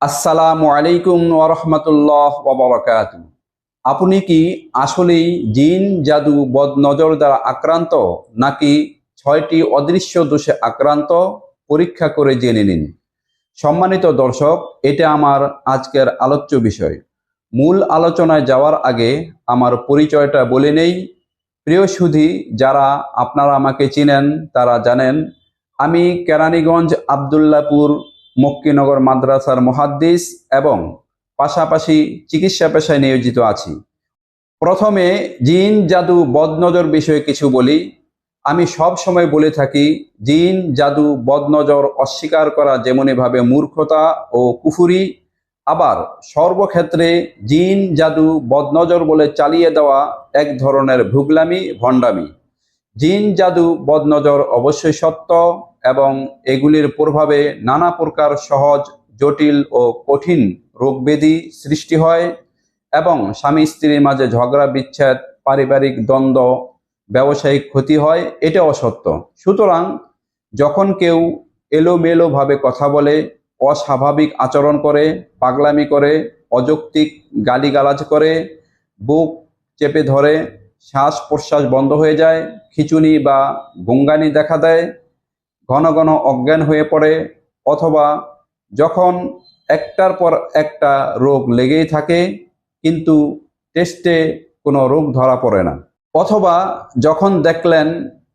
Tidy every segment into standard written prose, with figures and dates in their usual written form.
আসসালামু আলাইকুম ওয়া রাহমাতুল্লাহ ওয়া বারাকাতুহু। আপনি কি আসলেই জিন জাদু বদনজর দ্বারা আক্রান্ত নাকি ৬টি অদৃশ্য দোষে আক্রান্ত? পরীক্ষা করে জেনে নিন। সম্মানিত দর্শক, এটা আমার আজকের আলোচ্য বিষয়। মূল আলোচনায় যাওয়ার আগে আমার পরিচয়টা বলে নেই। প্রিয় সুধী, যারা আপনারা আমাকে চিনেন তারা জানেন আমি কেরানীগঞ্জ আবদুল্লাপুর মক্কিনগর মাদ্রাসার মুহাদ্দিস এবং পাশাপাশি চিকিৎসা পেশায় নিয়োজিত আছি। প্রথমে জিন জাদু বদনজর বিষয়ে কিছু বলি। আমি সব সময় বলে থাকি, জিন জাদু বদনজর অস্বীকার করা যেমনিভাবে মূর্খতা ও কুফুরি, আবার সর্বক্ষেত্রে জিন জাদু বদনজর বলে চালিয়ে দেওয়া এক ধরনের ভুগলামি, ভণ্ডামি। জিন জাদু বদনজর অবশ্যই সত্য এবং এগুলির প্রভাবে নানা প্রকার সহজ, জটিল ও কঠিন রোগব্যাধি সৃষ্টি হয় এবং স্বামী স্ত্রীর মাঝে ঝগড়া বিচ্ছেদ, পারিবারিক দ্বন্দ্ব, ব্যবসায়িক ক্ষতি হয়, এটা অসত্য। সুতরাং যখন কেউ এলোমেলোভাবে কথা বলে, অস্বাভাবিক আচরণ করে, পাগলামি করে, অযৌক্তিক গালিগালাজ করে, বুক চেপে ধরে, শ্বাস প্রশ্বাস বন্ধ হয়ে যায়, খিঁচুনি বা গুঙ্গানি দেখা দেয়, ঘন ঘন অজ্ঞান হয়ে পড়ে, অথবা যখন একটার পর একটা রোগ লেগেই থাকে কিন্তু টেস্টে কোনো রোগ ধরা পড়ে না, অথবা যখন দেখলেন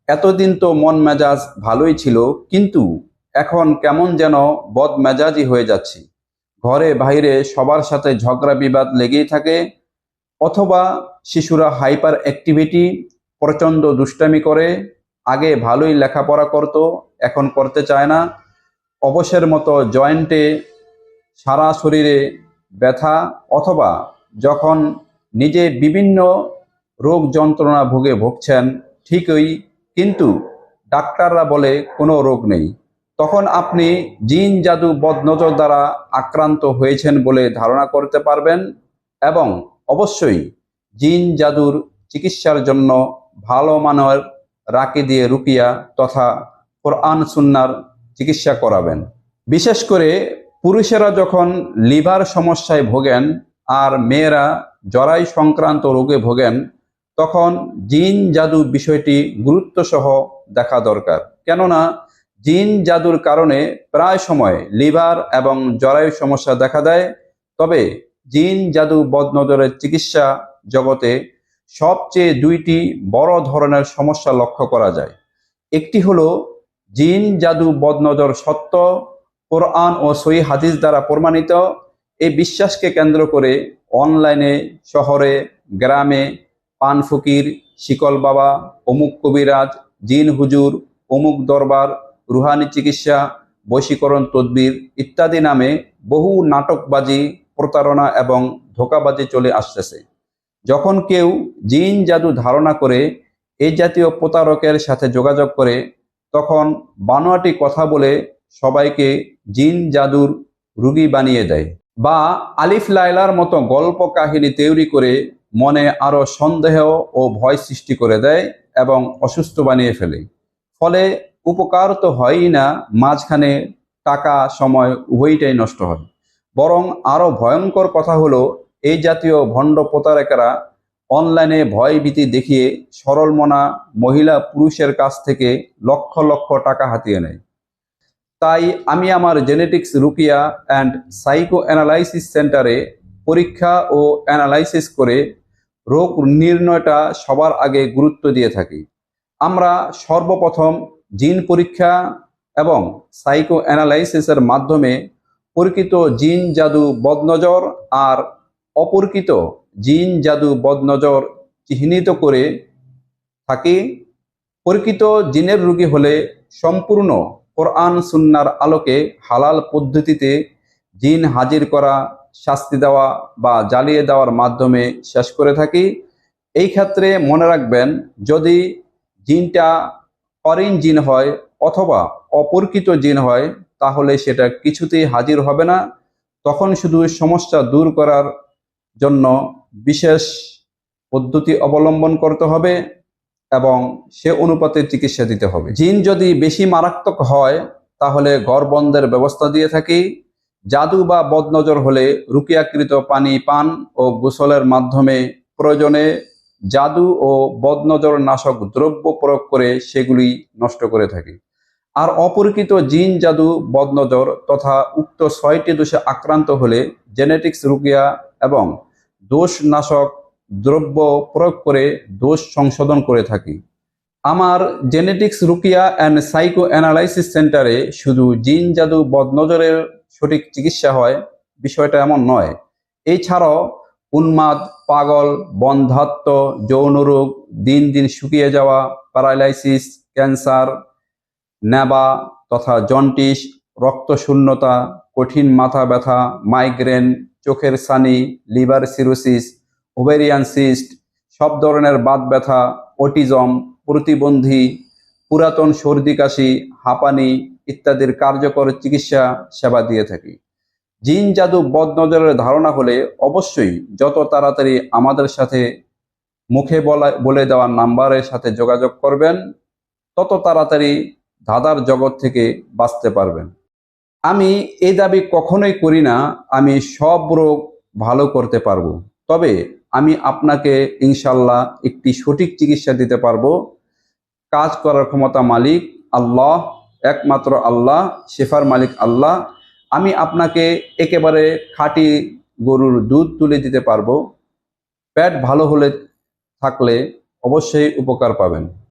এতদিন তো মন মেজাজ ভালোই ছিল কিন্তু এখন কেমন যেন বদমেজাজি হয়ে যাচ্ছে, ঘরে বাইরে সবার সাথে ঝগড়া বিবাদ লেগেই থাকে, অথবা শিশুরা হাইপার অ্যাক্টিভিটি, প্রচণ্ড দুষ্টামি করে, আগে ভালোই লেখাপড়া করত এখন করতে চায় না, অবসের মতো জয়েন্টে, সারা শরীরে ব্যথা, অথবা যখন নিজে বিভিন্ন রোগ যন্ত্রণা ভুগছেন ঠিকই কিন্তু ডাক্তাররা বলে কোনো রোগ নেই, তখন আপনি জিন জাদু বদনজর দ্বারা আক্রান্ত হয়েছেন বলে ধারণা করতে পারবেন এবং অবশ্যই জিন জাদুর চিকিৎসার জন্য ভালো মানের রাকি দিয়ে রুকিয়া তথা কোরআন সুন্নার চিকিৎসা করাবেন। বিশেষ করে পুরুষেরা যখন লিভার সমস্যায় ভোগেন আর মেয়েরা জরায়ু সংক্রান্ত রোগে ভোগেন, তখন জিন জাদু বিষয়টি গুরুত্ব সহ দেখা দরকার। কেননা জিন জাদুর কারণে প্রায় সময় লিভার এবং জরায়ু সমস্যা দেখা দেয়। তবে জিন জাদু বদনজরের চিকিৎসা জগতে সবচেয়ে দুইটি বড় ধরনের সমস্যা লক্ষ্য করা যায়। একটি হলো জিন জাদু বদনজর সত্য, কোরআন ও সহিহ হাদিস দ্বারা প্রমাণিত। এই বিশ্বাসকে কেন্দ্র করে অনলাইনে, শহরে, গ্রামে পান ফকির, শিকল বাবা, অমুক কবিরাজ, জিন হুজুর, অমুক দরবার, রুহানি চিকিৎসা, বশীকরণ তদবির ইত্যাদি নামে বহু নাটকবাজি, প্রতারণা এবং ধোঁকাবাজি চলে আসতেছে। যখন কেউ জিন জাদু ধারণা করে এই জাতীয় প্রতারকের সাথে যোগাযোগ করে, তখন বানোয়াটি কথা বলে সবাইকে জিন জাদুর রুগী বানিয়ে দেয় বা আলিফ লায়লার মতো গল্প কাহিনী তৈরি করে মনে আরো সন্দেহ ও ভয় সৃষ্টি করে দেয় এবং অসুস্থ বানিয়ে ফেলে। ফলে উপকার তো হয়ই না, মাঝখানে টাকা সময় উভয়টাই নষ্ট হয়। বরং আরো ভয়ঙ্কর কথা হলো, এই জাতীয় ভণ্ড প্রতারকেরা অনলাইনে ভয় ভীতি দেখিয়ে সরল মনা মহিলা পুরুষের কাছ থেকে লক্ষ লক্ষ টাকা হাতিয়ে নেয়। তাই আমি আমার genetics Rukiya and psychoanalysis সেন্টারে পরীক্ষা ও অ্যানালাইসিস করে রোগ নির্ণয়টা সবার আগে গুরুত্ব দিয়ে থাকি। আমরা সর্বপ্রথম জিন পরীক্ষা এবং সাইকো অ্যানালাইসিসের মাধ্যমে পরিচিত জিন জাদু বদনজর আর অপরিচিত জিন জাদু বদনজর চিহ্নিত করে থাকি। পরিচিত জিনের রোগী হলে সম্পূর্ণ কোরআন সুন্নার আলোকে হালাল পদ্ধতিতে জিন হাজির করা, শাস্তি দেওয়া বা জ্বালিয়ে দেওয়ার মাধ্যমে শেষ করে থাকি। এই ক্ষেত্রে মনে রাখবেন, যদি জিনটা ফরেন জিন হয় অথবা অপরিচিত জিন হয় তাহলে সেটা কিছুতেই হাজির হবে না। তখন শুধু সমস্যা দূর করার জন্য বিশেষ পদ্ধতি অবলম্বন করতে হবে এবং সে অনুপাতে চিকিৎসা দিতে হবে। জিন যদি বেশি মারাত্মক হয় তাহলে ঘর বন্ধের ব্যবস্থা দিয়ে থাকি। জাদু বা বদনজর হলে রুকিয়াকৃত পানি পান ও গোসলের মাধ্যমে প্রয়োজনে জাদু ও বদনজর নাশক দ্রব্য প্রয়োগ করে সেগুলি নষ্ট করে থাকে। আর অপরিচিত জিন জাদু বদনজর তথা উক্ত 6টি দোষে আক্রান্ত হলে জেনেটিক্স রুকিয়া এবং দোষ নাশক দ্রব্য প্রয়োগ করে দোষ সংশোধন করে থাকি। আমার genetics Rukiya and psychoanalysis সেন্টারে শুধু জিন জাদু বদনজরের সঠিক চিকিৎসা হয়, বিষয়টা এমন নয়। এছাড়াও উন্মাদ, পাগল, বন্ধ্যাত্ব, যৌনরোগ, দিন দিন শুকিয়ে যাওয়া, প্যারালাইসিস, ক্যান্সার, নেবা তথা জন্ডিস, রক্তশূন্যতা, কঠিন মাথা ব্যথা, মাইগ্রেন, চোখের ছানি, লিভার সিরোসিস, ওভেরিয়ান সিস্ট, সব ধরনের বাত ব্যথা, অটিজম, প্রতিবন্ধী, পুরাতন সর্দি কাশি, হাঁপানি ইত্যাদির কার্যকর চিকিৎসা সেবা দিয়ে থাকি। জিন জাদু বদনজরের ধারণা হলে অবশ্যই যত তাড়াতাড়ি আমাদের সাথে মুখে বলে দেওয়া নাম্বারের সাথে যোগাযোগ করবেন, তত তাড়াতাড়ি ধাঁধার জগৎ থেকে বাঁচতে পারবেন। আমি এই দাবি কখনোই করি না আমি সব রোগ ভালো করতে পারবো, তবে আমি আপনাকে ইনশাল্লাহ একটি সঠিক চিকিৎসা দিতে পারবো। কাজ করার ক্ষমতা মালিক আল্লাহ, একমাত্র আল্লাহ, শেফার মালিক আল্লাহ। আমি আপনাকে একেবারে খাঁটি গরুর দুধ তুলে দিতে পারবো। পেট ভালো হলে থাকলে অবশ্যই উপকার পাবেন।